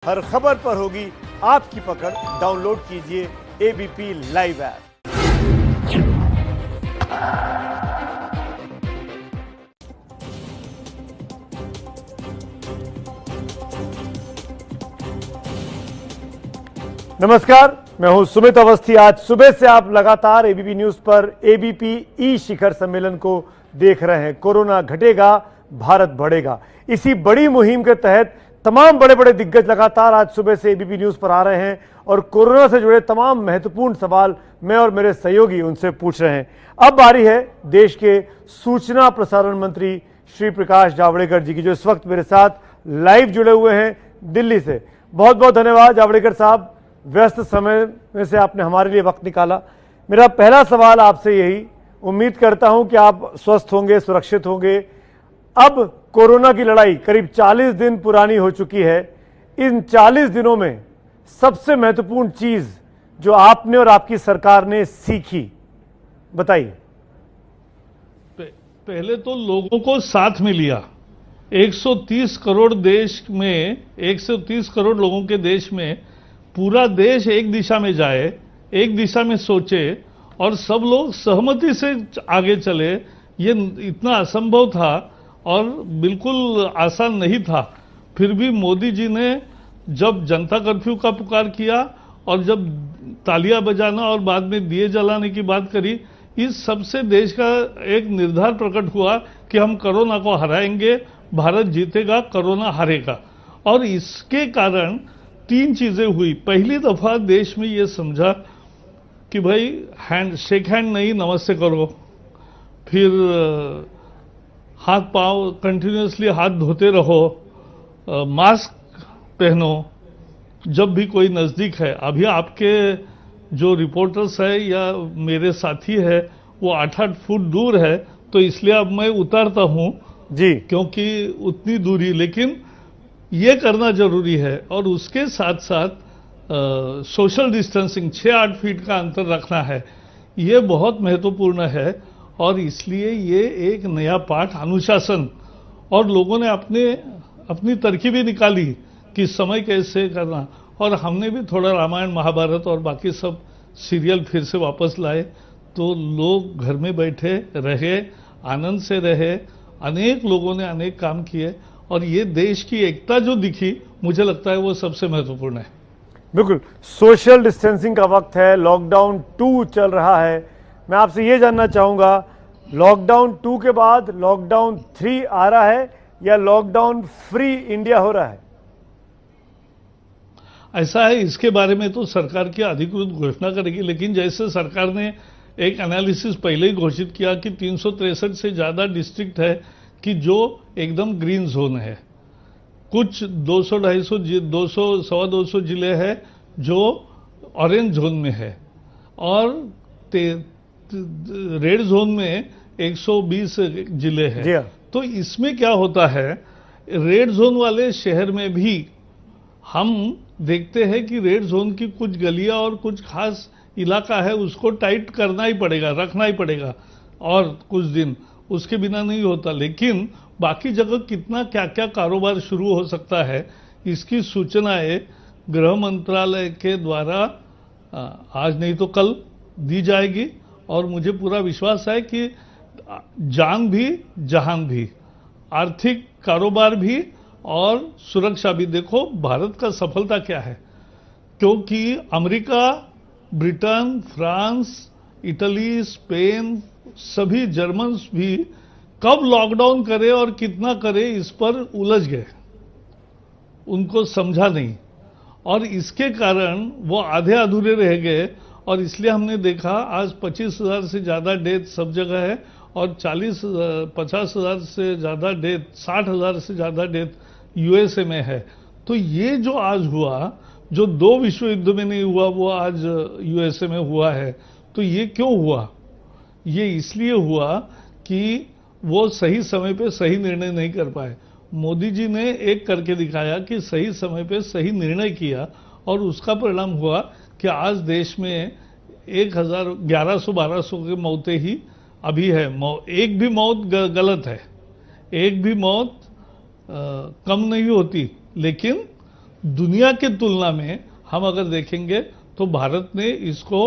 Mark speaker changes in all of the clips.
Speaker 1: हर खबर पर होगी आपकी पकड़। डाउनलोड कीजिए एबीपी लाइव ऐप। नमस्कार, मैं हूं सुमित अवस्थी। आज सुबह से आप लगातार एबीपी न्यूज पर एबीपी ई शिखर सम्मेलन को देख रहे हैं। कोरोना घटेगा, भारत बढ़ेगा, इसी बड़ी मुहिम के तहत तमाम बड़े बड़े दिग्गज लगातार आज सुबह से एबीपी न्यूज पर आ रहे हैं और कोरोना से जुड़े तमाम महत्वपूर्ण सवाल मैं और मेरे सहयोगी उनसे पूछ रहे हैं। अब बारी है देश के सूचना प्रसारण मंत्री श्री प्रकाश जावड़ेकर जी की, जो इस वक्त मेरे साथ लाइव जुड़े हुए हैं दिल्ली से। बहुत बहुत धन्यवाद जावड़ेकर साहब, व्यस्त समय में से आपने हमारे लिए वक्त निकाला। मेरा पहला सवाल आपसे यही, उम्मीद करता हूं कि आप स्वस्थ होंगे, सुरक्षित होंगे। अब कोरोना की लड़ाई करीब 40 दिन पुरानी हो चुकी है। इन 40 दिनों में सबसे महत्वपूर्ण चीज जो आपने और आपकी सरकार ने सीखी, बताइए।
Speaker 2: पहले तो लोगों को साथ में लिया। 130 करोड़ देश में, 130 करोड़ लोगों के देश में पूरा देश एक दिशा में जाए, एक दिशा में सोचे और सब लोग सहमति से आगे चले, ये इतना असंभव था और बिल्कुल आसान नहीं था। फिर भी मोदी जी ने जब जनता कर्फ्यू का पुकार किया और जब तालियां बजाना और बाद में दिए जलाने की बात करी, इस सबसे देश का एक निर्धार प्रकट हुआ कि हम कोरोना को हराएंगे, भारत जीतेगा, कोरोना हारेगा। और इसके कारण तीन चीजें हुई। पहली दफा देश में ये समझा कि भाई शेक हैंड नहीं, नमस्ते करो। फिर हाथ पांव कंटिन्यूसली हाथ धोते रहो, मास्क पहनो जब भी कोई नजदीक है। अभी आपके जो रिपोर्टर्स है या मेरे साथी है वो 8-8 फुट दूर है, तो इसलिए अब मैं उतारता हूं
Speaker 1: जी,
Speaker 2: क्योंकि उतनी दूरी, लेकिन ये करना जरूरी है। और उसके साथ साथ सोशल डिस्टेंसिंग 6-8 फीट का अंतर रखना है, ये बहुत महत्वपूर्ण है। और इसलिए ये एक नया पाठ, अनुशासन, और लोगों ने अपनी तरकीबें निकाली कि समय कैसे करना। और हमने भी थोड़ा रामायण महाभारत और बाकी सब सीरियल फिर से वापस लाए, तो लोग घर में बैठे रहे, आनंद से रहे। अनेक लोगों ने अनेक काम किए और ये देश की एकता जो दिखी, मुझे लगता है वो सबसे महत्वपूर्ण है।
Speaker 1: बिल्कुल, सोशल डिस्टेंसिंग का वक्त है, लॉकडाउन 2 चल रहा है। मैं आपसे ये जानना चाहूंगा, लॉकडाउन 2 के बाद लॉकडाउन 3 आ रहा है या लॉकडाउन फ्री इंडिया हो रहा है?
Speaker 2: ऐसा है, इसके बारे में तो सरकार की अधिकृत घोषणा करेगी, लेकिन जैसे सरकार ने एक एनालिसिस पहले ही घोषित किया कि 363 से ज्यादा डिस्ट्रिक्ट है कि जो एकदम ग्रीन जोन है, कुछ 200-250 सवा 200 जिले हैं जो ऑरेंज जोन में है, और रेड जोन में 120 जिले हैं। तो इसमें क्या होता है, रेड जोन वाले शहर में भी हम देखते हैं कि रेड जोन की कुछ गलियां और कुछ खास इलाका है, उसको टाइट करना ही पड़ेगा, रखना ही पड़ेगा, और कुछ दिन उसके बिना नहीं होता। लेकिन बाकी जगह कितना क्या क्या कारोबार शुरू हो सकता है, इसकी सूचनाएं गृह मंत्रालय के द्वारा आज नहीं तो कल दी जाएगी। और मुझे पूरा विश्वास है कि जान भी, जहान भी, आर्थिक कारोबार भी और सुरक्षा भी। देखो भारत का सफलता क्या है, क्योंकि America, Britain, France, Italy, Spain, सभी जर्मन्स भी कब लॉकडाउन करे और कितना करे इस पर उलझ गए, उनको समझा नहीं, और इसके कारण वो आधे अधूरे रह गए। और इसलिए हमने देखा आज 25,000 से ज्यादा डेथ सब जगह है और 50,000 से ज्यादा डेथ, 60,000 से ज्यादा डेथ यूएसए में है। तो ये जो आज हुआ, जो 2 विश्व युद्ध में नहीं हुआ, वो आज यूएसए में हुआ है। तो ये क्यों हुआ? ये इसलिए हुआ कि वो सही समय पे सही निर्णय नहीं कर पाए। मोदी जी ने एक करके दिखाया कि सही समय पे सही निर्णय किया, और उसका परिणाम हुआ कि आज देश में 1100-1200 की मौतें ही अभी है। एक भी मौत गलत है, एक भी मौत कम नहीं होती, लेकिन दुनिया के तुलना में हम अगर देखेंगे तो भारत ने इसको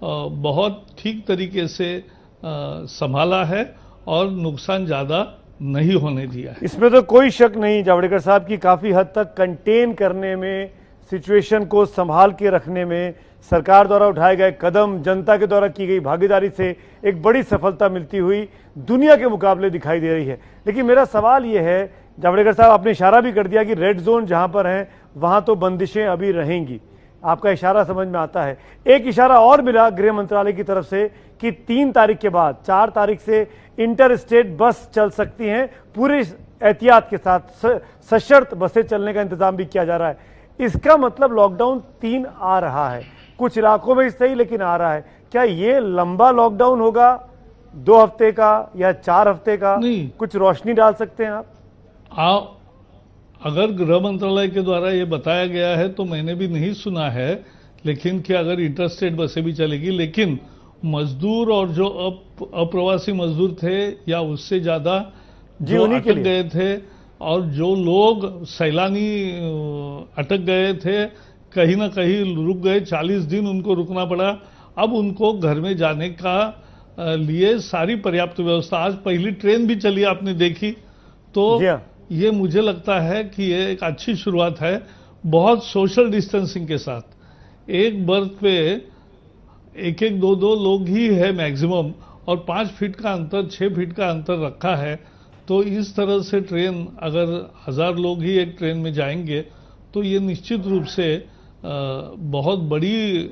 Speaker 2: बहुत ठीक तरीके से संभाला है और नुकसान ज्यादा नहीं होने दिया है।
Speaker 1: इसमें तो कोई शक नहीं जावड़ेकर साहब की काफी हद तक कंटेन करने में, सिचुएशन को संभाल के रखने में सरकार द्वारा उठाए गए कदम, जनता के द्वारा की गई भागीदारी से एक बड़ी सफलता मिलती हुई दुनिया के मुकाबले दिखाई दे रही है। लेकिन मेरा सवाल यह है जावड़ेकर साहब, आपने इशारा भी कर दिया कि रेड जोन जहां पर है वहां तो बंदिशें अभी रहेंगी, आपका इशारा समझ में आता है। एक इशारा और मिला गृह मंत्रालय की तरफ से कि 3 तारीख के बाद 4 तारीख से इंटर स्टेट बस चल सकती हैं, पूरे एहतियात के साथ सशर्त बसें चलने का इंतजाम भी किया जा रहा है। इसका मतलब लॉकडाउन 3 आ रहा है, कुछ इलाकों में सही लेकिन आ रहा है। क्या ये लंबा लॉकडाउन होगा, 2 हफ्ते का या 4 हफ्ते का?
Speaker 2: नहीं,
Speaker 1: कुछ रोशनी डाल सकते हैं आप?
Speaker 2: अगर गृह मंत्रालय के द्वारा ये बताया गया है तो मैंने भी नहीं सुना है, लेकिन कि अगर इंटरस्टेट बसें भी चलेगी, लेकिन मजदूर और जो अप्रवासी मजदूर थे या उससे ज्यादा जो अटक गए थे और जो लोग सैलानी अटक गए थे, कहीं ना कहीं रुक गए, 40 दिन उनको रुकना पड़ा। अब उनको घर में जाने का लिए सारी पर्याप्त व्यवस्था, आज पहली ट्रेन भी चली, आपने देखी, तो ये मुझे लगता है कि ये एक अच्छी शुरुआत है। बहुत सोशल डिस्टेंसिंग के साथ एक बर्थ पे 1-1, 2-2 लोग ही है मैक्सिमम, और 5 फीट का अंतर, 6 फीट का अंतर रखा है। तो इस तरह से ट्रेन, अगर 1000 लोग ही एक ट्रेन में जाएंगे तो ये निश्चित रूप से बहुत बड़ी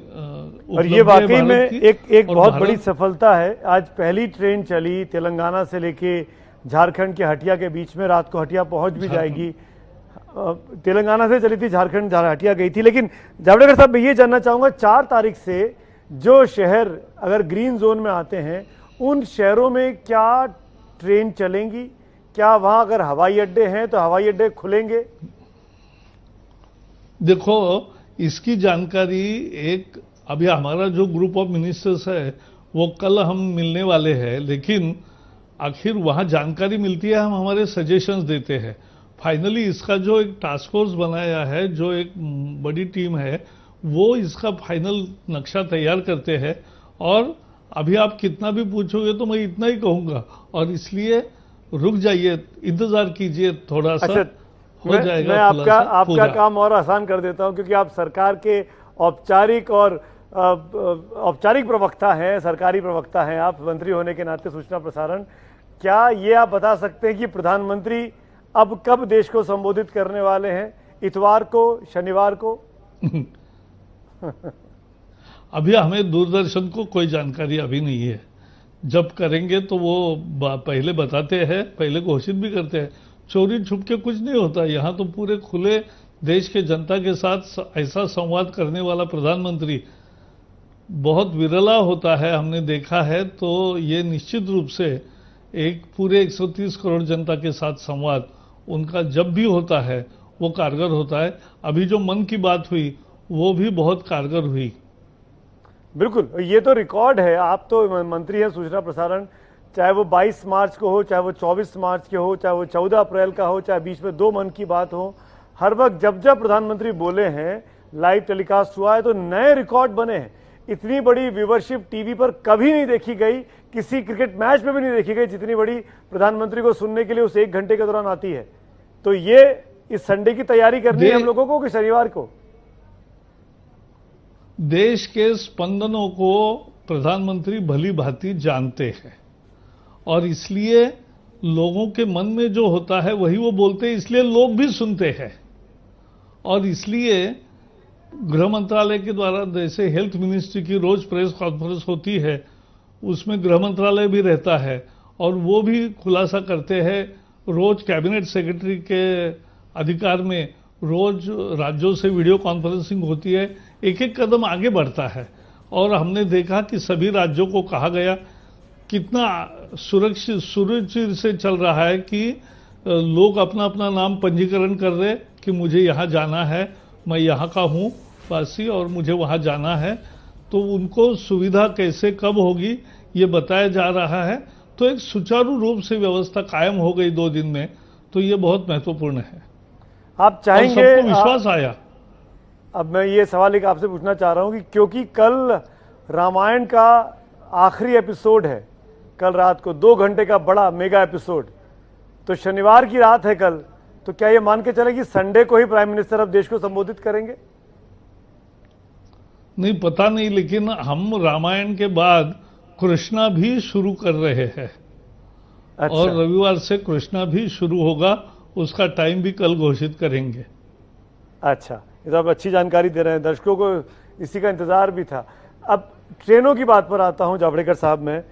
Speaker 1: और ये वाकई में एक बहुत बड़ी सफलता है। आज पहली ट्रेन चली तेलंगाना से लेके झारखंड के हटिया के बीच में, रात को हटिया पहुंच भी जाएगी। तेलंगाना से चली थी, झारखंड हटिया गई थी। लेकिन जावड़ेकर साहब, मैं ये जानना चाहूंगा, 4 तारीख से जो शहर अगर ग्रीन जोन में आते हैं उन शहरों में क्या ट्रेन चलेंगी? क्या वहां अगर हवाई अड्डे हैं तो हवाई अड्डे खुलेंगे?
Speaker 2: देखो, इसकी जानकारी एक अभी हमारा जो ग्रुप ऑफ मिनिस्टर्स है वो कल हम मिलने वाले हैं, लेकिन आखिर वहां जानकारी मिलती है, हम हमारे सजेशंस देते हैं। फाइनली इसका जो एक टास्क फोर्स बनाया है, जो एक बड़ी टीम है, वो इसका फाइनल नक्शा तैयार करते हैं। और अभी आप कितना भी पूछोगे तो मैं इतना ही कहूंगा, और इसलिए रुक जाइए, इंतजार कीजिए थोड़ा सा।
Speaker 1: अच्छा,
Speaker 2: हो जाएगा।
Speaker 1: मैं आपका काम और आसान कर देता हूं, क्योंकि आप सरकार के औपचारिक और औपचारिक प्रवक्ता हैं, सरकारी प्रवक्ता हैं आप, मंत्री होने के नाते सूचना प्रसारण। क्या ये आप बता सकते हैं कि प्रधानमंत्री अब कब देश को संबोधित करने वाले हैं? इतवार को, शनिवार को?
Speaker 2: अभी हमें दूरदर्शन को कोई जानकारी अभी नहीं है। जब करेंगे तो वो पहले बताते हैं, पहले घोषित भी करते हैं। चोरी छुप के कुछ नहीं होता, यहाँ तो पूरे खुले देश के जनता के साथ ऐसा संवाद करने वाला प्रधानमंत्री बहुत विरला होता है, हमने देखा है। तो ये निश्चित रूप से एक पूरे 130 करोड़ जनता के साथ संवाद उनका जब भी होता है वो कारगर होता है। अभी जो मन की बात हुई वो भी बहुत कारगर हुई।
Speaker 1: बिल्कुल, ये तो रिकॉर्ड है। आप तो मंत्री हैं सूचना प्रसारण, चाहे वो 22 मार्च को हो, चाहे वो 24 मार्च के हो, चाहे वो 14 अप्रैल का हो, चाहे बीच में 2 मन की बात हो, हर वक्त जब जब प्रधानमंत्री बोले हैं, लाइव टेलीकास्ट हुआ है तो नए रिकॉर्ड बने हैं। इतनी बड़ी व्यूवरशिप टीवी पर कभी नहीं देखी गई, किसी क्रिकेट मैच में भी नहीं देखी गई जितनी बड़ी प्रधानमंत्री को सुनने के लिए उस 1 घंटे के दौरान आती है। तो ये इस संडे की तैयारी करनी है हम लोगों को कि शनिवार को?
Speaker 2: देश के स्पंदनों को प्रधानमंत्री भली भांति जानते हैं, और इसलिए लोगों के मन में जो होता है वही वो बोलते हैं, इसलिए लोग भी सुनते हैं। और इसलिए गृह मंत्रालय के द्वारा जैसे हेल्थ मिनिस्ट्री की रोज प्रेस कॉन्फ्रेंस होती है, उसमें गृह मंत्रालय भी रहता है और वो भी खुलासा करते हैं। रोज कैबिनेट सेक्रेटरी के अधिकार में रोज राज्यों से वीडियो कॉन्फ्रेंसिंग होती है, एक एक कदम आगे बढ़ता है। और हमने देखा कि सभी राज्यों को कहा गया, कितना सुरक्षित से चल रहा है कि लोग अपना अपना नाम पंजीकरण कर रहे कि मुझे यहाँ जाना है, मैं यहाँ का हूँ वासी और मुझे वहाँ जाना है। तो उनको सुविधा कैसे कब होगी ये बताया जा रहा है। तो एक सुचारू रूप से व्यवस्था कायम हो गई 2 दिन में, तो ये बहुत महत्वपूर्ण है।
Speaker 1: आप चाहेंगे,
Speaker 2: सबको विश्वास आया।
Speaker 1: अब मैं ये सवाल एक आपसे पूछना चाह रहा हूं कि क्योंकि कल रामायण का आखिरी एपिसोड है, कल रात को 2 घंटे का बड़ा मेगा एपिसोड, तो शनिवार की रात है कल, तो क्या ये मान के चले कि संडे को ही प्राइम मिनिस्टर अब देश को संबोधित करेंगे?
Speaker 2: नहीं, पता नहीं, लेकिन हम रामायण के बाद कृष्णा भी शुरू कर रहे हैं।
Speaker 1: अच्छा।
Speaker 2: और रविवार से कृष्णा भी शुरू होगा, उसका टाइम भी कल घोषित करेंगे।
Speaker 1: अच्छा, ये तो आप अच्छी जानकारी दे रहे हैं, दर्शकों को इसी का इंतजार भी था। अब ट्रेनों की बात पर आता हूं जावड़ेकर साहब, में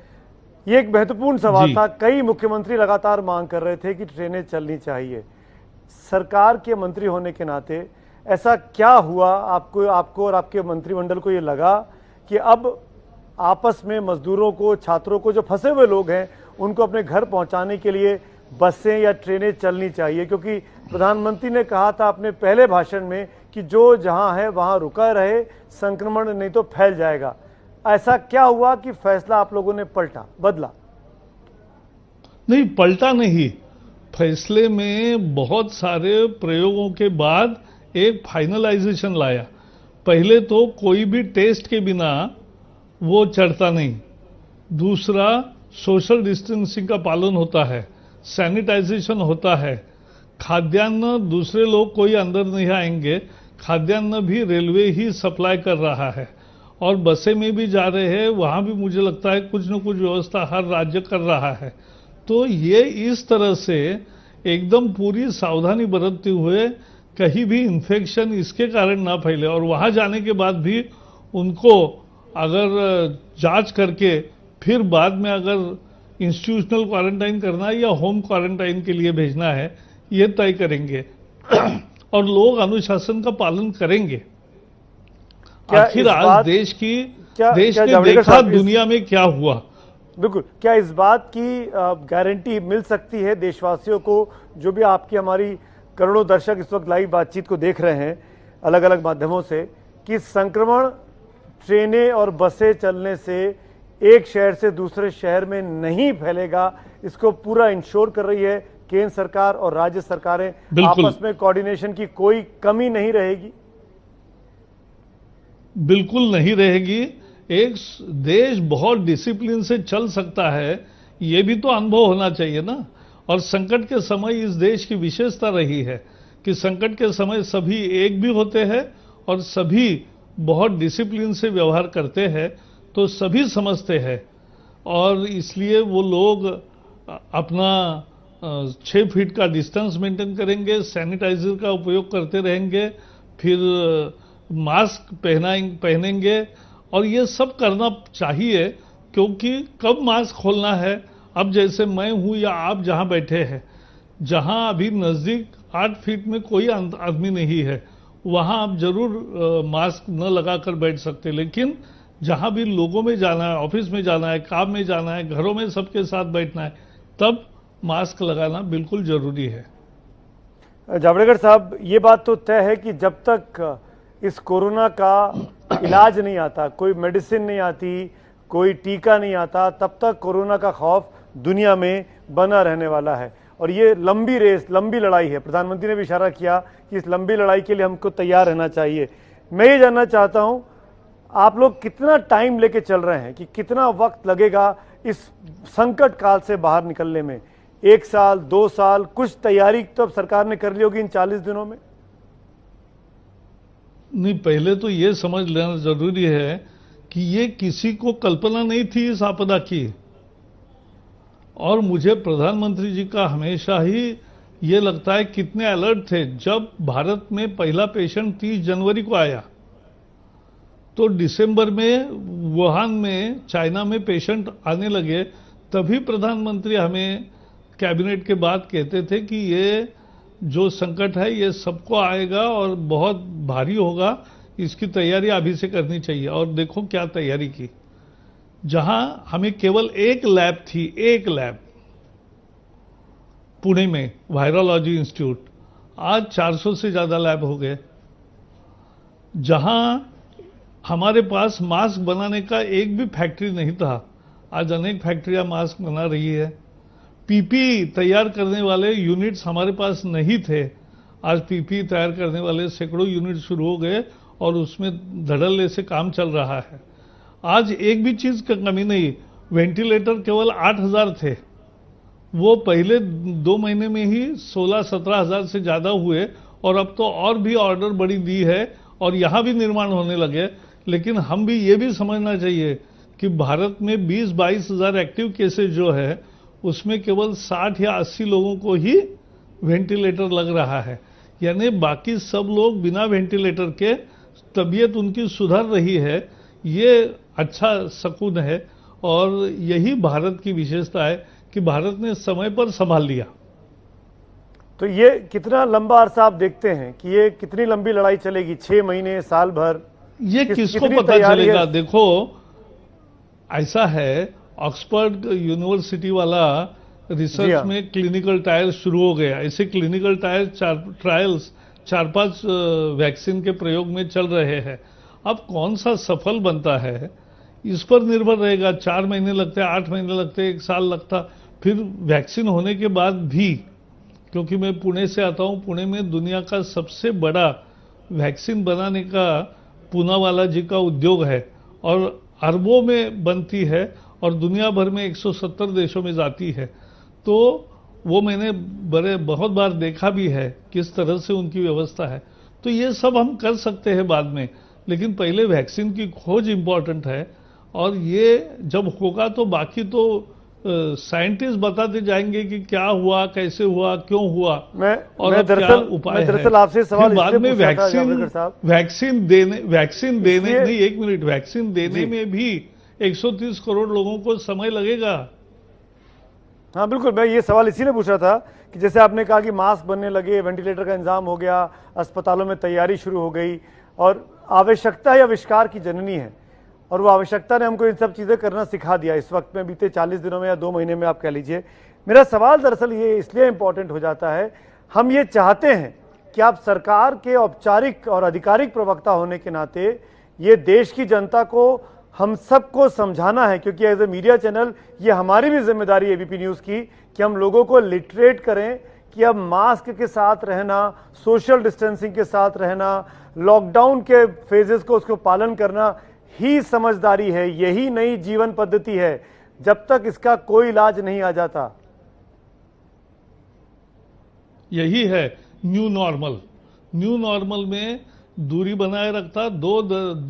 Speaker 1: ये एक महत्वपूर्ण सवाल था, कई मुख्यमंत्री लगातार मांग कर रहे थे कि ट्रेनें चलनी चाहिए। सरकार के मंत्री होने के नाते ऐसा क्या हुआ आपको और आपके मंत्रिमंडल को ये लगा कि अब आपस में मजदूरों को, छात्रों को, जो फंसे हुए लोग हैं, उनको अपने घर पहुंचाने के लिए बसें या ट्रेनें चलनी चाहिए? क्योंकि प्रधानमंत्री ने कहा था अपने पहले भाषण में कि जो जहां है वहां रुका रहे, संक्रमण नहीं तो फैल जाएगा। ऐसा क्या हुआ कि फैसला आप लोगों ने बदला?
Speaker 2: नहीं, पलटा नहीं। फैसले में बहुत सारे प्रयोगों के बाद एक फाइनलाइजेशन लाया। पहले तो कोई भी टेस्ट के बिना वो चढ़ता नहीं। दूसरा, सोशल डिस्टेंसिंग का पालन होता है, सैनिटाइजेशन होता है, खाद्यान्न दूसरे लोग कोई अंदर नहीं आएंगे, खाद्यान्न भी रेलवे ही सप्लाई कर रहा है, और बसें में भी जा रहे हैं, वहां भी मुझे लगता है कुछ न कुछ व्यवस्था हर राज्य कर रहा है। तो ये इस तरह से एकदम पूरी सावधानी बरतते हुए कहीं भी इन्फेक्शन इसके कारण ना फैले, और वहां जाने के बाद भी उनको अगर जांच करके फिर बाद में अगर इंस्टीट्यूशनल क्वारंटाइन करना है या होम क्वारंटाइन के लिए भेजना है, ये तय करेंगे और लोग अनुशासन का पालन करेंगे। आखिर आज देश ने देखा दुनिया में क्या हुआ।
Speaker 1: बिल्कुल, क्या इस बात की गारंटी मिल सकती है देशवासियों को, जो भी आपकी हमारी करोड़ों दर्शक इस वक्त लाइव बातचीत को देख रहे हैं अलग अलग माध्यमों से, कि संक्रमण ट्रेनें और बसें चलने से एक शहर से दूसरे शहर में नहीं फैलेगा? इसको पूरा इंश्योर कर रही है केंद्र सरकार और राज्य सरकारें, आपस में कोऑर्डिनेशन की कोई कमी नहीं रहेगी?
Speaker 2: बिल्कुल नहीं रहेगी। एक देश बहुत डिसिप्लिन से चल सकता है, ये भी तो अनुभव होना चाहिए ना। और संकट के समय इस देश की विशेषता रही है कि संकट के समय सभी एक भी होते हैं और सभी बहुत डिसिप्लिन से व्यवहार करते हैं, तो सभी समझते हैं, और इसलिए वो लोग अपना 6 फीट का डिस्टेंस मेंटेन करेंगे, सैनिटाइजर का उपयोग करते रहेंगे, फिर मास्क पहनेंगे, और ये सब करना चाहिए। क्योंकि कब मास्क खोलना है, अब जैसे मैं हूं या आप जहां बैठे हैं, जहां अभी नजदीक 8 फीट में कोई आदमी नहीं है, वहां आप जरूर मास्क न लगाकर बैठ सकते, लेकिन जहां भी लोगों में जाना है, ऑफिस में जाना है, काम में जाना है, घरों में सबके साथ बैठना है, तब मास्क लगाना बिल्कुल जरूरी है।
Speaker 1: जावड़ेकर साहब, ये बात तो तय है कि जब तक इस कोरोना का इलाज नहीं आता, कोई मेडिसिन नहीं आती, कोई टीका नहीं आता, तब तक कोरोना का खौफ दुनिया में बना रहने वाला है। और ये लंबी रेस, लंबी लड़ाई है। प्रधानमंत्री ने भी इशारा किया कि इस लंबी लड़ाई के लिए हमको तैयार रहना चाहिए। मैं ये जानना चाहता हूं, आप लोग कितना टाइम लेके चल रहे हैं, कि कितना वक्त लगेगा इस संकट काल से बाहर निकलने में? 1 साल, 2 साल? कुछ तैयारी तो अब सरकार ने कर ली होगी इन 40 दिनों में?
Speaker 2: नहीं, पहले तो ये समझ लेना जरूरी है कि ये किसी को कल्पना नहीं थी इस आपदा की। और मुझे प्रधानमंत्री जी का हमेशा ही ये लगता है कितने अलर्ट थे। जब भारत में पहला पेशेंट 30 जनवरी को आया, तो दिसंबर में वुहान में, चाइना में पेशेंट आने लगे, तभी प्रधानमंत्री हमें कैबिनेट के बाद कहते थे कि ये जो संकट है ये सबको आएगा और बहुत भारी होगा, इसकी तैयारी अभी से करनी चाहिए। और देखो क्या तैयारी की। जहां हमें केवल एक लैब थी, एक लैब पुणे में, वायरोलॉजी इंस्टीट्यूट, आज 400 से ज्यादा लैब हो गए। जहां हमारे पास मास्क बनाने का एक भी फैक्ट्री नहीं था, आज अनेक फैक्ट्रियां मास्क बना रही है। पीपी तैयार करने वाले यूनिट्स हमारे पास नहीं थे, आज पीपी तैयार करने वाले सैकड़ों यूनिट शुरू हो गए और उसमें धड़ल्ले से काम चल रहा है। आज एक भी चीज की कमी नहीं। वेंटिलेटर केवल 8,000 थे, वो पहले 2 महीने में ही 16-17 हजार से ज्यादा हुए और अब तो और भी ऑर्डर बड़ी दी है और यहां भी निर्माण होने लगे। लेकिन हम भी ये भी समझना चाहिए कि भारत में 20-22 हजार एक्टिव केसेस जो है उसमें केवल 60 या 80 लोगों को ही वेंटिलेटर लग रहा है, यानी बाकी सब लोग बिना वेंटिलेटर के तबीयत उनकी सुधर रही है। ये अच्छा सकून है और यही भारत की विशेषता है कि भारत ने समय पर संभाल लिया।
Speaker 1: तो ये कितना लंबा अरसा आप देखते हैं कि ये कितनी लंबी लड़ाई चलेगी? 6 महीने, साल भर?
Speaker 2: ये किसको पता चलेगा? देखो, ऐसा है, ऑक्सफोर्ड यूनिवर्सिटी वाला रिसर्च में क्लिनिकल ट्रायल शुरू हो गया। ऐसे क्लिनिकल ट्रायल्स 4-5 वैक्सीन के प्रयोग में चल रहे हैं। अब कौन सा सफल बनता है इस पर निर्भर रहेगा। 4 महीने लगते हैं, 8 महीने लगते हैं, 1 साल लगता। फिर वैक्सीन होने के बाद भी, क्योंकि मैं पुणे से आता हूं, पुणे में दुनिया का सबसे बड़ा वैक्सीन बनाने का पूनावाला जी का उद्योग है और अरबों में बनती है और दुनिया भर में 170 देशों में जाती है। तो वो मैंने बहुत बार देखा भी है किस तरह से उनकी व्यवस्था है। तो ये सब हम कर सकते हैं बाद में, लेकिन पहले वैक्सीन की खोज इंपॉर्टेंट है और ये जब होगा तो बाकी तो साइंटिस्ट बताते जाएंगे कि क्या हुआ, कैसे हुआ, क्यों हुआ और क्या उपाय है।
Speaker 1: दरअसल आपसे सवाल
Speaker 2: बाद में वैक्सीन देने नहीं, 1 मिनट, वैक्सीन देने में भी 130 करोड़ लोगों को समय लगेगा।
Speaker 1: हाँ बिल्कुल, मैं ये सवाल इसीलिए पूछ रहा था कि जैसे आपने कहा कि मास्क बनने लगे, वेंटिलेटर का इंतजाम हो गया, अस्पतालों में तैयारी शुरू हो गई और आवश्यकता ही आविष्कार की जननी है और वो आवश्यकता ने हमको इन सब चीज़ें करना सिखा दिया इस वक्त में, बीते 40 दिनों में या 2 महीने में आप कह लीजिए। मेरा सवाल दरअसल ये इसलिए इंपॉर्टेंट हो जाता है, हम ये चाहते हैं कि आप सरकार के औपचारिक और आधिकारिक प्रवक्ता होने के नाते ये देश की जनता को, हम सबको समझाना है, क्योंकि एज ए मीडिया चैनल ये हमारी भी जिम्मेदारी है एबीपी न्यूज़ की कि हम लोगों को लिटरेट करें कि अब मास्क के साथ रहना, सोशल डिस्टेंसिंग के साथ रहना, लॉकडाउन के फेजेस को उसको पालन करना ही समझदारी है, यही नई जीवन पद्धति है जब तक इसका कोई इलाज नहीं आ जाता।
Speaker 2: यही है न्यू नॉर्मल। न्यू नॉर्मल में दूरी बनाए रखता, 2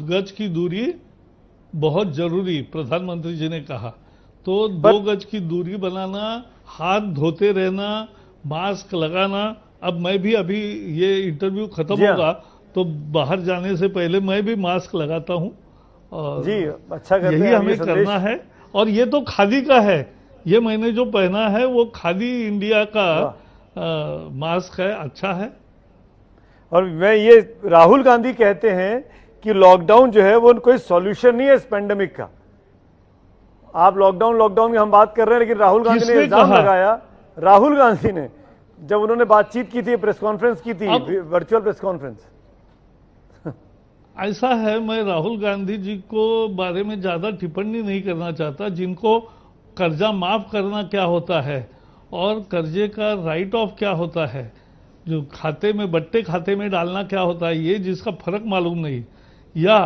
Speaker 2: गज की दूरी बहुत जरूरी, प्रधानमंत्री जी ने कहा। तो 2 गज की दूरी बनाना, हाथ धोते रहना, मास्क लगाना। अब मैं भी, अभी ये इंटरव्यू खत्म होगा तो बाहर जाने से पहले मैं भी मास्क लगाता हूं और
Speaker 1: जी, अच्छा करते
Speaker 2: यही हमें करना है। और ये तो खादी का है, ये मैंने जो पहना है वो खादी इंडिया का मास्क है, अच्छा है।
Speaker 1: और मैं ये, राहुल गांधी कहते हैं कि लॉकडाउन जो है वो कोई सॉल्यूशन नहीं है इस पेंडेमिक का। आप लॉकडाउन की हम बात कर रहे हैं, लेकिन राहुल गांधी ने इल्जाम लगाया, राहुल गांधी ने जब उन्होंने बातचीत की थी, प्रेस कॉन्फ्रेंस की थी, वर्चुअल प्रेस कॉन्फ्रेंस।
Speaker 2: ऐसा है, मैं राहुल गांधी जी को बारे में ज्यादा टिप्पणी नहीं करना चाहता। जिनको कर्जा माफ करना क्या होता है और कर्जे का राइट ऑफ क्या होता है, जो खाते में, बट्टे खाते में डालना क्या होता है, ये जिसका फर्क मालूम नहीं, या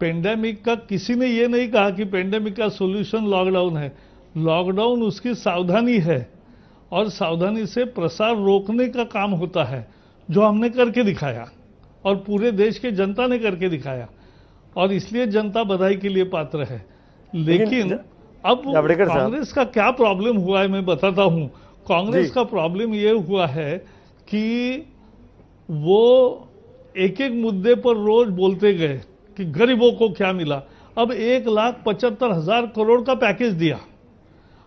Speaker 2: पेंडेमिक का, किसी ने ये नहीं कहा कि पेंडेमिक का सॉल्यूशन लॉकडाउन है। लॉकडाउन उसकी सावधानी है और सावधानी से प्रसार रोकने का काम होता है, जो हमने करके दिखाया और पूरे देश के जनता ने करके दिखाया और इसलिए जनता बधाई के लिए पात्र है। लेकिन अब कांग्रेस का क्या प्रॉब्लम हुआ है मैं बताता हूं। कांग्रेस का प्रॉब्लम ये हुआ है कि वो एक एक मुद्दे पर रोज बोलते गए कि गरीबों को क्या मिला। अब 1,75,000 करोड़ का पैकेज दिया,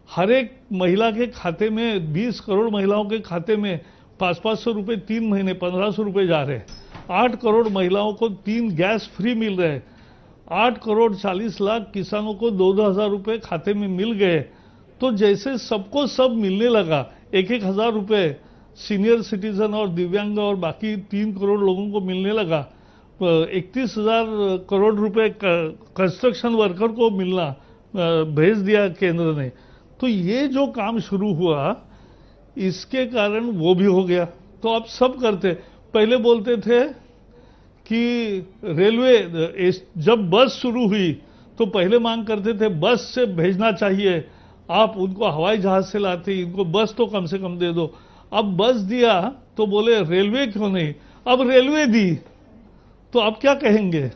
Speaker 2: हर एक महिला के खाते में, 20 करोड़ महिलाओं के खाते में 500-500 रुपए 3 महीने 1,500 रुपए जा रहे हैं। 8 करोड़ महिलाओं को 3 गैस फ्री मिल रहे हैं। 8 करोड़ 40 लाख किसानों को 2-2 हजार रुपए खाते में मिल गए। तो जैसे सबको सब मिलने लगा, 1-1 हजार रुपए सीनियर सिटीजन और दिव्यांग और बाकी 3 करोड़ लोगों को मिलने लगा। 31,000 करोड़ रुपए कंस्ट्रक्शन वर्कर को मिलना भेज दिया केंद्र ने। तो ये जो काम शुरू हुआ, इसके कारण वो भी हो गया। तो अब सब करते, पहले बोलते थे कि रेलवे जब बस शुरू हुई तो पहले मांग करते थे बस से भेजना चाहिए, आप उनको हवाई जहाज से लाते, इनको बस तो कम से कम दे दो। अब बस दिया तो बोले रेलवे क्यों नहीं, अब रेलवे दी तो अब क्या कहेंगे?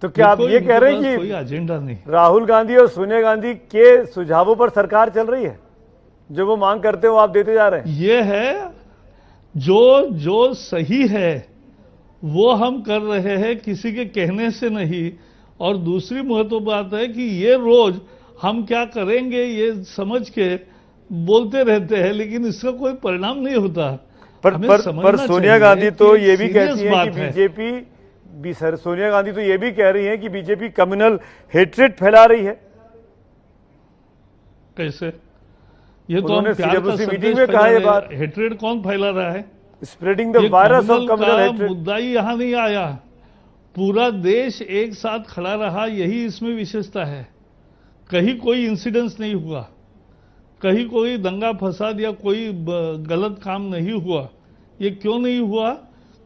Speaker 1: तो क्या आप ये कह रहे हैं कि
Speaker 2: कोई एजेंडा नहीं,
Speaker 1: राहुल गांधी और सोनिया गांधी के सुझावों पर सरकार चल रही है, जो वो मांग करते हो आप देते जा रहे हैं?
Speaker 2: ये है जो सही है वो हम कर रहे हैं, किसी के कहने से नहीं। और दूसरी महत्वपूर्ण बात है कि ये रोज हम क्या करेंगे ये समझ के बोलते रहते हैं, लेकिन इसका कोई परिणाम नहीं होता।
Speaker 1: पर सोनिया गांधी तो ये भी कहती हैं कि बीजेपी भी, सर सोनिया गांधी तो ये भी कह रही हैं कि बीजेपी कम्युनल हेट्रेड फैला रही है।
Speaker 2: कैसे? ये तो
Speaker 1: उन्होंने सीडब्ल्यूसी मीटिंग में कहा, ये बात
Speaker 2: हेट्रेड कौन फैला रहा है?
Speaker 1: Spreading the virus of communal hatred.
Speaker 2: मुद्दा ही यहां नहीं आया, पूरा देश एक साथ खड़ा रहा, यही इसमें विशेषता है। कहीं कोई इंसिडेंस नहीं हुआ, कहीं कोई दंगा फसाद या कोई गलत काम नहीं हुआ। ये क्यों नहीं हुआ?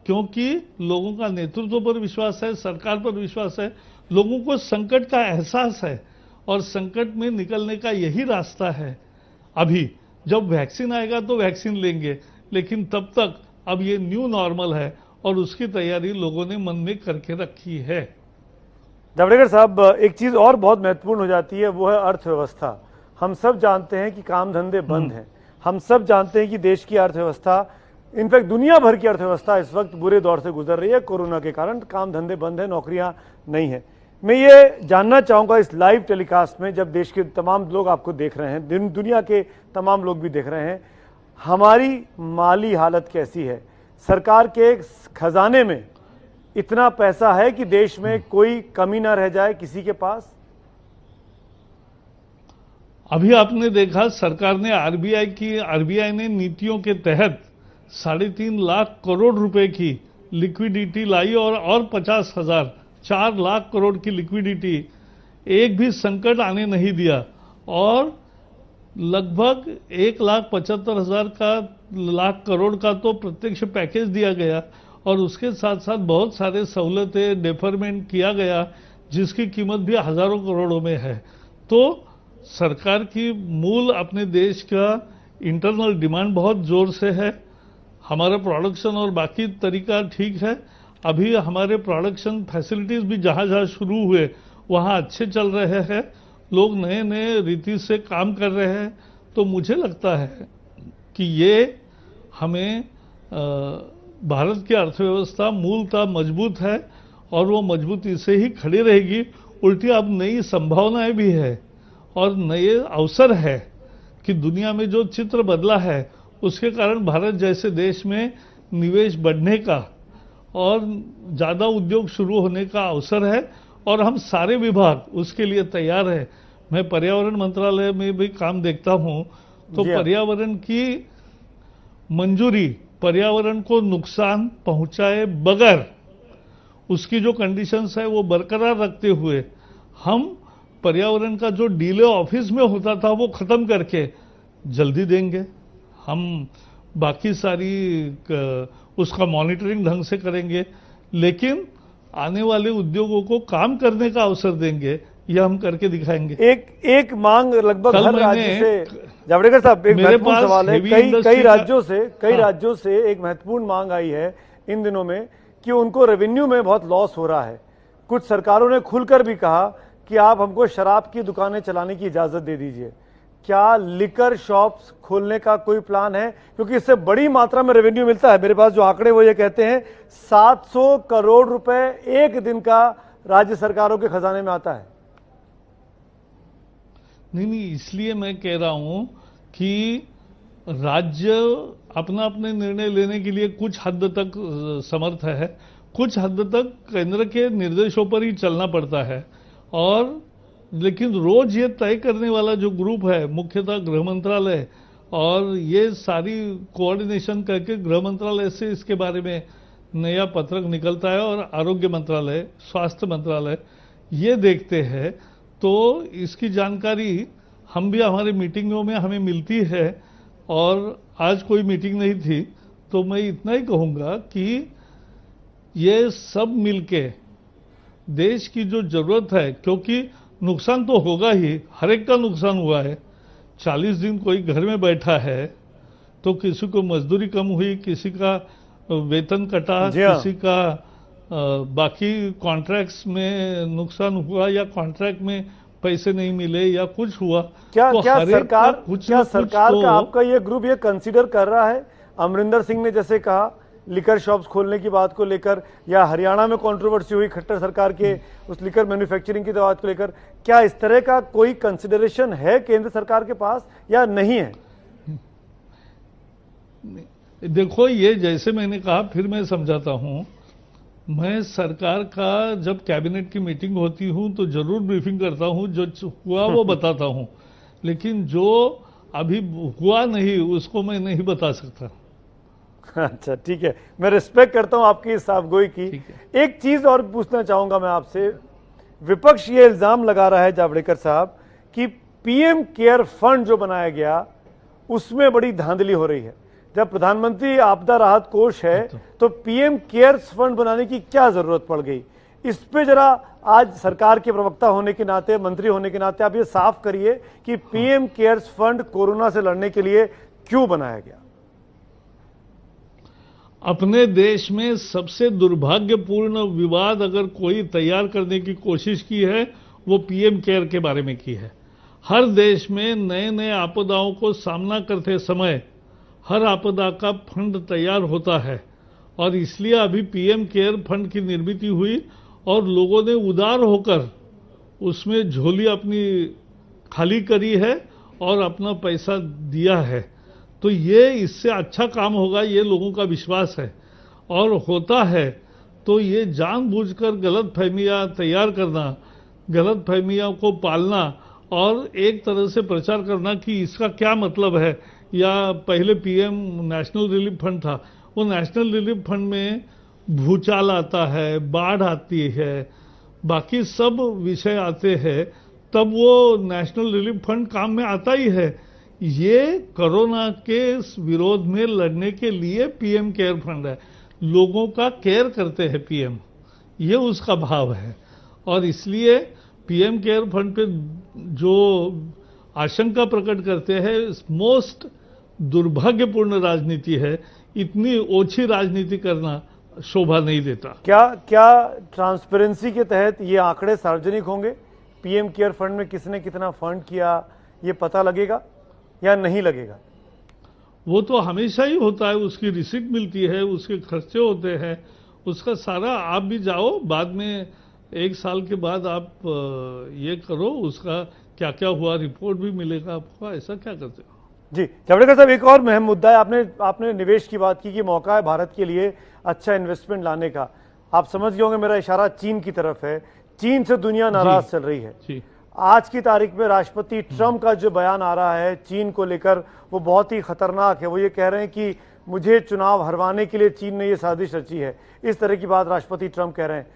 Speaker 2: क्योंकि लोगों का नेतृत्व पर विश्वास है, सरकार पर विश्वास है, लोगों को संकट का एहसास है और संकट में निकलने का यही रास्ता है। अभी जब वैक्सीन आएगा तो वैक्सीन लेंगे, लेकिन तब तक अब ये न्यू नॉर्मल है और उसकी तैयारी लोगों ने मन में करके रखी है।
Speaker 1: जावड़ेकर साहब, एक चीज और बहुत महत्वपूर्ण हो जाती है, वो है अर्थव्यवस्था। हम सब जानते हैं कि काम धंधे बंद हैं, हम सब जानते हैं कि देश की अर्थव्यवस्था, इनफैक्ट दुनिया भर की अर्थव्यवस्था इस वक्त बुरे दौर से गुजर रही है। कोरोना के कारण काम धंधे बंद है, नौकरियां नहीं है। मैं ये जानना चाहूंगा इस लाइव टेलीकास्ट में, जब देश के तमाम लोग आपको देख रहे हैं, दुनिया के तमाम लोग भी देख रहे हैं, हमारी माली हालत कैसी है? सरकार के खजाने में इतना पैसा है कि देश में कोई कमी ना रह जाए किसी के पास?
Speaker 2: अभी आपने देखा सरकार ने आरबीआई ने नीतियों के तहत 3.5 लाख करोड़ रुपए की लिक्विडिटी लाई और 50,000 4 लाख करोड़ की लिक्विडिटी, एक भी संकट आने नहीं दिया। और लगभग 1,75,000 लाख करोड़ का तो प्रत्यक्ष पैकेज दिया गया और उसके साथ साथ बहुत सारे सहूलतें, डेफरमेंट किया गया जिसकी कीमत भी हजारों करोड़ों में है। तो सरकार की मूल अपने देश का इंटरनल डिमांड बहुत जोर से है, हमारा प्रोडक्शन और बाकी तरीका ठीक है। अभी हमारे प्रोडक्शन फैसिलिटीज भी जहां जहां शुरू हुए वहां अच्छे चल रहे हैं, लोग नए नए रीति से काम कर रहे हैं। तो मुझे लगता है कि ये हमें भारत की अर्थव्यवस्था मूलतः मजबूत है और वो मजबूती से ही खड़ी रहेगी। उल्टी अब नई संभावनाएं भी है और नए अवसर है कि दुनिया में जो चित्र बदला है उसके कारण भारत जैसे देश में निवेश बढ़ने का और ज्यादा उद्योग शुरू होने का अवसर है और हम सारे विभाग उसके लिए तैयार है। मैं पर्यावरण मंत्रालय में भी काम देखता हूं, तो पर्यावरण की मंजूरी, पर्यावरण को नुकसान पहुंचाए बगैर उसकी जो कंडीशंस है वो बरकरार रखते हुए हम पर्यावरण का जो डीले ऑफिस में होता था वो खत्म करके जल्दी देंगे। हम बाकी सारी उसका मॉनिटरिंग ढंग से करेंगे, लेकिन आने वाले उद्योगों को काम करने का अवसर देंगे, यह हम करके दिखाएंगे।
Speaker 1: एक मांग लगभग हर राज्य से, जावड़ेकर साहब एक महत्वपूर्ण सवाल है, कई राज्यों से एक महत्वपूर्ण मांग आई है इन दिनों में कि उनको रेवेन्यू में बहुत लॉस हो रहा है। कुछ सरकारों ने खुलकर भी कहा कि आप हमको शराब की दुकानें चलाने की इजाजत दे दीजिए। क्या लिकर शॉप्स खोलने का कोई प्लान है? क्योंकि इससे बड़ी मात्रा में रेवेन्यू मिलता है। मेरे पास जो आंकड़े वो ये कहते हैं 700 करोड़ रुपए एक दिन का राज्य सरकारों के खजाने में आता है।
Speaker 2: नहीं, इसलिए मैं कह रहा हूं कि राज्य अपना अपने निर्णय लेने के लिए कुछ हद तक समर्थ है, कुछ हद तक केंद्र के निर्देशों पर ही चलना पड़ता है। और लेकिन रोज ये तय करने वाला जो ग्रुप है, मुख्यतः गृह मंत्रालय, और ये सारी कोऑर्डिनेशन करके गृह मंत्रालय से इसके बारे में नया पत्रक निकलता है और आरोग्य मंत्रालय, स्वास्थ्य मंत्रालय ये देखते हैं। तो इसकी जानकारी हम भी हमारे मीटिंगों में हमें मिलती है और आज कोई मीटिंग नहीं थी, तो मैं इतना ही कहूंगा कि ये सब मिलके देश की जो जरूरत है, क्योंकि नुकसान तो होगा ही, हर एक का नुकसान हुआ है। 40 दिन कोई घर में बैठा है तो किसी को मजदूरी कम हुई, किसी का वेतन कटा, किसी का बाकी कॉन्ट्रैक्ट्स में नुकसान हुआ, या कॉन्ट्रैक्ट में पैसे नहीं मिले, या कुछ हुआ।
Speaker 1: क्या
Speaker 2: तो
Speaker 1: क्या सरकार
Speaker 2: तो
Speaker 1: का आपका ये ग्रुप ये कंसीडर कर रहा है? अमरिंदर सिंह ने जैसे कहा लिकर शॉप्स खोलने की बात को लेकर, या हरियाणा में कंट्रोवर्सी हुई खट्टर सरकार के उस लिकर मैन्युफैक्चरिंग की बात को लेकर, क्या इस तरह का कोई कंसिडरेशन है केंद्र सरकार के पास या नहीं है?
Speaker 2: देखो, ये जैसे मैंने कहा, फिर मैं समझाता हूं, मैं सरकार का जब कैबिनेट की मीटिंग होती हूं तो जरूर ब्रीफिंग करता हूं, जो हुआ वो बताता हूं, लेकिन जो अभी हुआ नहीं उसको मैं नहीं बता सकता।
Speaker 1: अच्छा, ठीक है, मैं रिस्पेक्ट करता हूं आपकी इस साफगोई की। एक चीज और पूछना चाहूंगा मैं आपसे। विपक्ष ये इल्जाम लगा रहा है जावड़ेकर साहब कि पीएम केयर फंड जो बनाया गया उसमें बड़ी धांधली हो रही है। जब प्रधानमंत्री आपदा राहत कोष है तो पीएम केयर्स फंड बनाने की क्या जरूरत पड़ गई? इस पे जरा आज सरकार के प्रवक्ता होने के नाते, मंत्री होने के नाते आप ये साफ करिए कि पीएम केयर्स फंड कोरोना से लड़ने के लिए क्यों बनाया गया?
Speaker 2: अपने देश में सबसे दुर्भाग्यपूर्ण विवाद अगर कोई तैयार करने की कोशिश की है वो पीएम केयर के बारे में की है। हर देश में नए नए आपदाओं को सामना करते समय हर आपदा का फंड तैयार होता है, और इसलिए अभी पीएम केयर फंड की निर्मित हुई और लोगों ने उदार होकर उसमें झोली अपनी खाली करी है और अपना पैसा दिया है। तो ये इससे अच्छा काम होगा, ये लोगों का विश्वास है, और होता है तो ये जानबूझकर गलतफहमियां तैयार करना, गलतफहमियों को पालना और एक तरह से प्रचार करना कि इसका क्या मतलब है, या पहले पीएम नेशनल रिलीफ फंड था, वो नेशनल रिलीफ फंड में भूचाल आता है, बाढ़ आती है, बाकी सब विषय आते हैं, तब वो नेशनल रिलीफ फंड काम में आता ही है। ये कोरोना के विरोध में लड़ने के लिए पीएम केयर फंड है, लोगों का केयर करते हैं पीएम, ये उसका भाव है। और इसलिए पीएम केयर फंड पे जो आशंका प्रकट करते हैं, मोस्ट दुर्भाग्यपूर्ण राजनीति है। इतनी ओछी राजनीति करना शोभा नहीं देता।
Speaker 1: क्या ट्रांसपेरेंसी के तहत ये आंकड़े सार्वजनिक होंगे? पीएम केयर फंड में किसने कितना फंड किया ये पता लगेगा या नहीं लगेगा?
Speaker 2: वो तो हमेशा ही होता है, उसकी रिसिप्ट मिलती है, उसके खर्चे होते हैं, उसका सारा, आप भी जाओ बाद में 1 साल के बाद आप ये करो, उसका क्या क्या हुआ रिपोर्ट भी मिलेगा आपको। ऐसा क्या करते हो?
Speaker 1: जी जावड़ेकर साहब, एक और अहम मुद्दा है, आपने निवेश की बात की कि मौका है भारत के लिए अच्छा इन्वेस्टमेंट लाने का। आप समझ गए होंगे मेरा इशारा चीन की तरफ है। चीन से दुनिया नाराज चल रही है।
Speaker 2: जी।
Speaker 1: आज की तारीख में राष्ट्रपति ट्रंप का जो बयान आ रहा है चीन को लेकर वो बहुत ही खतरनाक है। वो ये कह रहे हैं कि मुझे चुनाव हरवाने के लिए चीन ने ये साजिश रची है, इस तरह की बात राष्ट्रपति ट्रंप कह रहे हैं।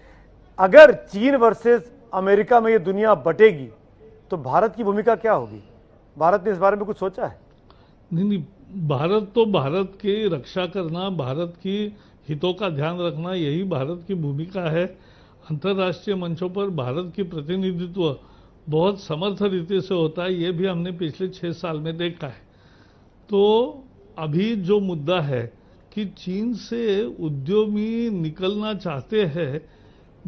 Speaker 1: अगर चीन वर्सेस अमेरिका में ये दुनिया बटेगी तो भारत की भूमिका क्या होगी? भारत ने इस बारे में कुछ सोचा है?
Speaker 2: नहीं, भारत तो भारत की रक्षा करना, भारत की हितों का ध्यान रखना, यही भारत की भूमिका है। अंतर्राष्ट्रीय मंचों पर भारत की प्रतिनिधित्व बहुत समर्थ रीति से होता है, ये भी हमने पिछले 6 साल में देखा है। तो अभी जो मुद्दा है कि चीन से उद्यमी निकलना चाहते हैं,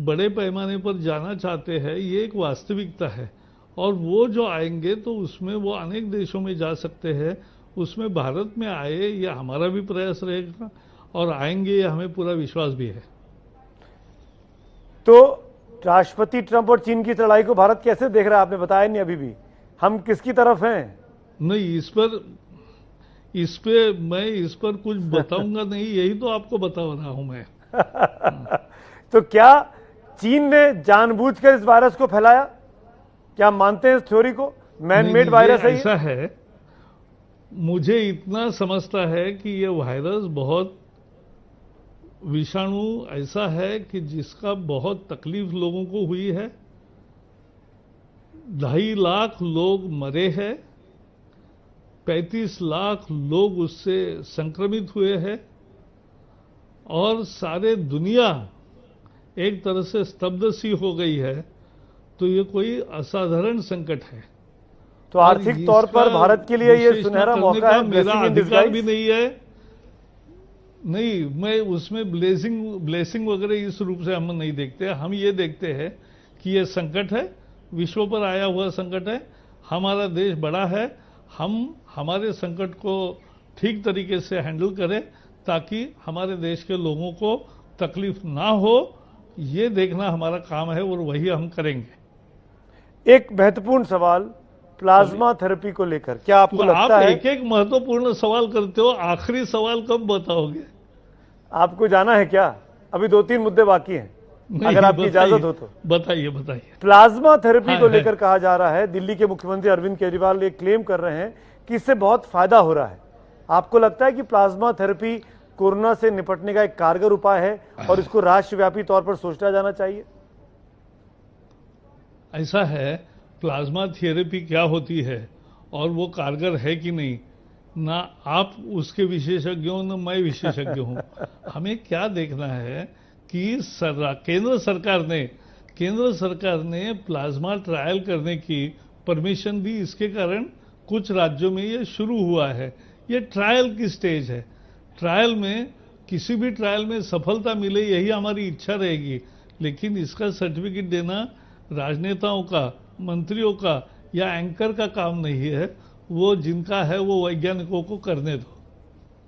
Speaker 2: बड़े पैमाने पर जाना चाहते हैं, ये एक वास्तविकता है, और वो जो आएंगे तो उसमें वो अनेक देशों में जा सकते हैं, उसमें भारत में आए ये हमारा भी प्रयास रहेगा, और आएंगे ये हमें पूरा विश्वास भी है।
Speaker 1: तो राष्ट्रपति ट्रंप और चीन की लड़ाई को भारत कैसे देख रहा है? आपने बताया नहीं अभी भी, हम किसकी तरफ हैं?
Speaker 2: नहीं, मैं इस पर कुछ बताऊंगा नहीं, यही तो आपको बता रहा हूं मैं।
Speaker 1: तो क्या चीन ने जानबूझकर इस वायरस को फैलाया? क्या मानते हैं इस थ्योरी को? मैन मेड वायरस है?
Speaker 2: ऐसा है, मुझे इतना समझता है कि ये वायरस बहुत विषाणु ऐसा है कि जिसका बहुत तकलीफ लोगों को हुई है। 2.5 लाख लोग मरे हैं, 35 लाख लोग उससे संक्रमित हुए हैं, और सारे दुनिया एक तरह से स्तब्ध सी हो गई है, तो ये कोई असाधारण संकट है।
Speaker 1: तो आर्थिक तौर पर भारत के लिए ये सुनहरा मौका है,
Speaker 2: मेरा अधिकार भी नहीं है। नहीं, मैं उसमें ब्लेसिंग वगैरह इस रूप से हम नहीं देखते। हम ये देखते हैं कि ये संकट है, विश्व पर आया हुआ संकट है, हमारा देश बड़ा है, हम हमारे संकट को ठीक तरीके से हैंडल करें ताकि हमारे देश के लोगों को तकलीफ ना हो, ये देखना हमारा काम है और वही हम करेंगे।
Speaker 1: एक महत्वपूर्ण सवाल प्लाज्मा थेरेपी को लेकर, क्या आपको लगता है?
Speaker 2: आप एक एक महत्वपूर्ण सवाल करते हो, आखिरी सवाल कब बताओगे?
Speaker 1: आपको जाना है क्या? अभी 2-3 मुद्दे बाकी हैं, अगर आपकी इजाजत हो तो
Speaker 2: बताइए।
Speaker 1: प्लाज्मा थेरेपी को लेकर कहा जा रहा है, दिल्ली के मुख्यमंत्री अरविंद केजरीवाल ये क्लेम कर रहे हैं कि इससे बहुत फायदा हो रहा है। आपको लगता है कि प्लाज्मा थेरेपी कोरोना से निपटने का एक कारगर उपाय है और इसको राष्ट्रव्यापी तौर पर सोचा जाना चाहिए?
Speaker 2: ऐसा है, प्लाज्मा थेरेपी क्या होती है और वो कारगर है कि नहीं, ना आप उसके विशेषज्ञ हो ना मैं विशेषज्ञ हूं। हमें क्या देखना है कि केंद्र सरकार ने प्लाज्मा ट्रायल करने की परमिशन दी। इसके कारण कुछ राज्यों में ये शुरू हुआ है। ये ट्रायल की स्टेज है। ट्रायल में, किसी भी ट्रायल में सफलता मिले यही हमारी इच्छा रहेगी, लेकिन इसका सर्टिफिकेट देना राजनेताओं का, मंत्रियों का या एंकर का काम नहीं है। वो जिनका है वो वैज्ञानिकों को करने दो।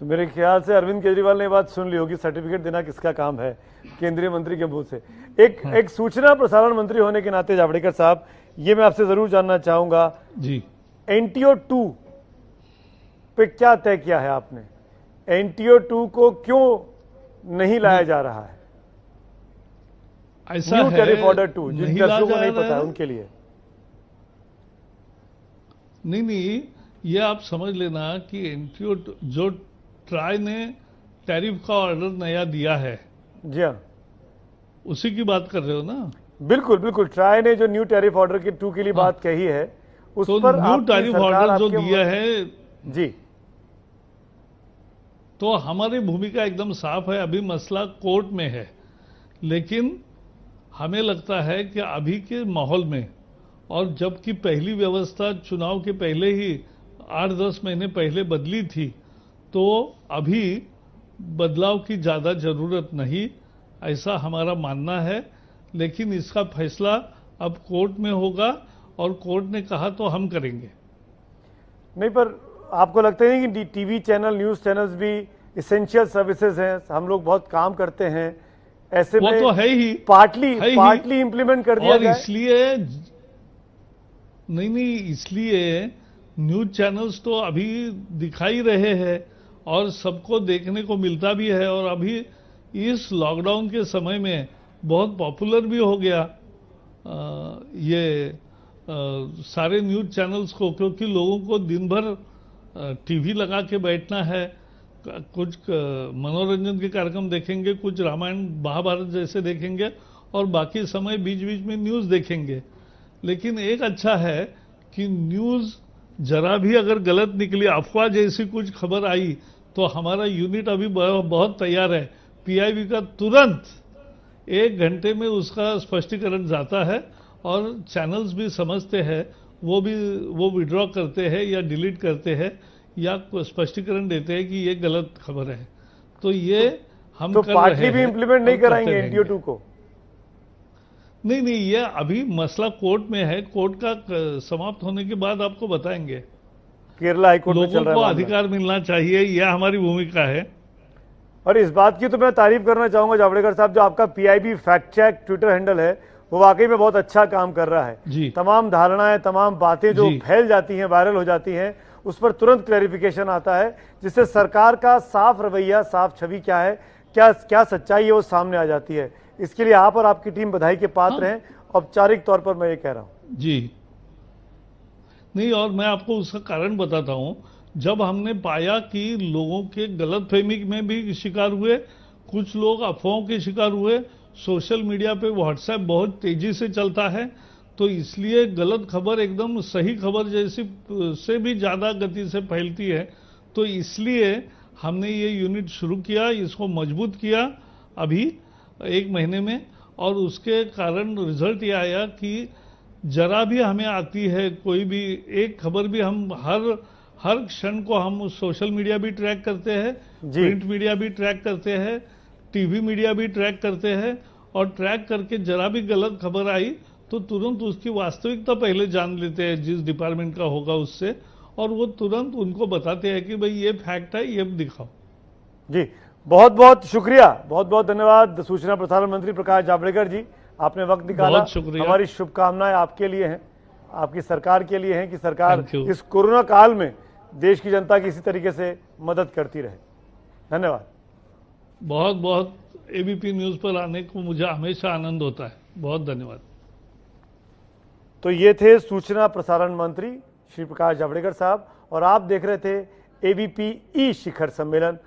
Speaker 1: तो मेरे ख्याल से अरविंद केजरीवाल ने बात सुन ली होगी, सर्टिफिकेट देना किसका काम है, केंद्रीय मंत्री के मुंह से। एक सूचना प्रसारण मंत्री होने के नाते जावड़ेकर साहब, ये मैं आपसे जरूर जानना चाहूंगा
Speaker 2: जी,
Speaker 1: NTO 2 पे क्या तय किया है आपने? NTO 2 को क्यों नहीं लाया जा रहा है?
Speaker 2: ऐसा
Speaker 1: न्यू
Speaker 2: है,
Speaker 1: टैरिफ ऑर्डर 2, जिन दर्शकों को नहीं पता है उनके लिए।
Speaker 2: नहीं, ये आप समझ लेना कि NTO जो ट्राई ने टैरिफ का ऑर्डर नया दिया है,
Speaker 1: जी हाँ,
Speaker 2: उसी की बात कर रहे हो ना?
Speaker 1: बिल्कुल। ट्राई ने जो न्यू टैरिफ ऑर्डर के 2 के लिए बात कही है, उस
Speaker 2: तो
Speaker 1: पर
Speaker 2: न्यू टैरिफ ऑर्डर जो दिया है
Speaker 1: जी,
Speaker 2: तो हमारी भूमिका एकदम साफ है। अभी मसला कोर्ट में है, लेकिन हमें लगता है कि अभी के माहौल में, और जबकि पहली व्यवस्था चुनाव के पहले ही 8-10 महीने पहले बदली थी, तो अभी बदलाव की ज़्यादा ज़रूरत नहीं, ऐसा हमारा मानना है। लेकिन इसका फैसला अब कोर्ट में होगा और कोर्ट ने कहा तो हम करेंगे।
Speaker 1: नहीं, पर आपको लगता नहीं कि टीवी चैनल, न्यूज़ चैनल्स भी इसेंशियल सर्विसेज हैं, हम लोग बहुत काम करते हैं, ऐसे
Speaker 2: वो
Speaker 1: में
Speaker 2: तो है ही,
Speaker 1: पार्टली इंप्लीमेंट कर दिया जाए?
Speaker 2: इसलिए नहीं, इसलिए न्यूज चैनल्स तो अभी दिखाई रहे हैं और सबको देखने को मिलता भी है, और अभी इस लॉकडाउन के समय में बहुत पॉपुलर भी हो गया सारे न्यूज चैनल्स को, क्योंकि लोगों को दिन भर टीवी लगा के बैठना है, कुछ मनोरंजन के कार्यक्रम देखेंगे, कुछ रामायण महाभारत जैसे देखेंगे और बाकी समय बीच बीच में न्यूज़ देखेंगे। लेकिन एक अच्छा है कि न्यूज़ जरा भी अगर गलत निकली, अफवाह जैसी कुछ खबर आई, तो हमारा यूनिट अभी बहुत तैयार है। PIB का तुरंत 1 घंटे में उसका स्पष्टीकरण जाता है और चैनल्स भी समझते हैं, वो विड्रॉ करते हैं या डिलीट करते हैं या स्पष्टीकरण देते हैं कि ये गलत खबर है। तो ये हम
Speaker 1: तो
Speaker 2: कर रहे हैं।
Speaker 1: पार्टली भी इंप्लीमेंट नहीं कराएंगे NTO 2 को?
Speaker 2: नहीं, ये अभी मसला कोर्ट में है, कोर्ट का समाप्त होने के बाद आपको बताएंगे।
Speaker 1: केरला हाईकोर्ट में चल रहा है,
Speaker 2: लोगों को अधिकार मिलना चाहिए, यह हमारी भूमिका है।
Speaker 1: और इस बात की तो मैं तारीफ करना चाहूंगा जावड़ेकर साहब, जो आपका PIB fact check Twitter handle है, वो वाकई में बहुत अच्छा काम कर रहा है
Speaker 2: जी।
Speaker 1: तमाम धारणाएं, तमाम बातें जो फैल जाती हैं, वायरल हो जाती हैं, उस पर तुरंत क्लैरिफिकेशन आता है, जिससे सरकार का साफ रवैया, साफ छवि क्या है, क्या सच्चाई है, वो सामने आ जाती है। इसके लिए आप और आपकी टीम बधाई के पात्र हैं, औपचारिक तौर पर मैं ये कह रहा हूं
Speaker 2: जी। नहीं, और मैं आपको उसका कारण बताता हूं। जब हमने पाया कि लोगों के गलतफहमी में भी शिकार हुए, कुछ लोग अफवाहों के शिकार हुए, सोशल मीडिया पे व्हाट्सएप बहुत तेजी से चलता है, तो इसलिए गलत खबर एकदम सही खबर जैसी से भी ज़्यादा गति से फैलती है। तो इसलिए हमने ये यूनिट शुरू किया, इसको मजबूत किया अभी 1 महीने में, और उसके कारण रिजल्ट ये आया कि जरा भी हमें आती है कोई भी एक खबर भी, हम हर क्षण को हम सोशल मीडिया भी ट्रैक करते हैं, प्रिंट मीडिया भी ट्रैक करते हैं, टीवी मीडिया भी ट्रैक करते हैं, और ट्रैक करके जरा भी गलत खबर आई तो तुरंत उसकी वास्तविकता पहले जान लेते हैं जिस डिपार्टमेंट का होगा उससे, और वो तुरंत उनको बताते हैं कि भाई ये फैक्ट है, ये दिखाओ।
Speaker 1: जी, बहुत बहुत शुक्रिया, बहुत बहुत धन्यवाद सूचना प्रसारण मंत्री प्रकाश जावड़ेकर जी, आपने वक्त निकाला।
Speaker 2: बहुत शुक्रिया।
Speaker 1: हमारी शुभकामनाएं आपके लिए हैं, आपकी सरकार के लिए हैं कि सरकार इस कोरोना काल में देश की जनता की इसी तरीके से मदद करती रहे। धन्यवाद।
Speaker 2: बहुत बहुत एबीपी न्यूज पर आने को मुझे हमेशा आनंद होता है। बहुत धन्यवाद।
Speaker 1: तो ये थे सूचना प्रसारण मंत्री श्री प्रकाश जावड़ेकर साहब, और आप देख रहे थे एबीपी ई शिखर सम्मेलन।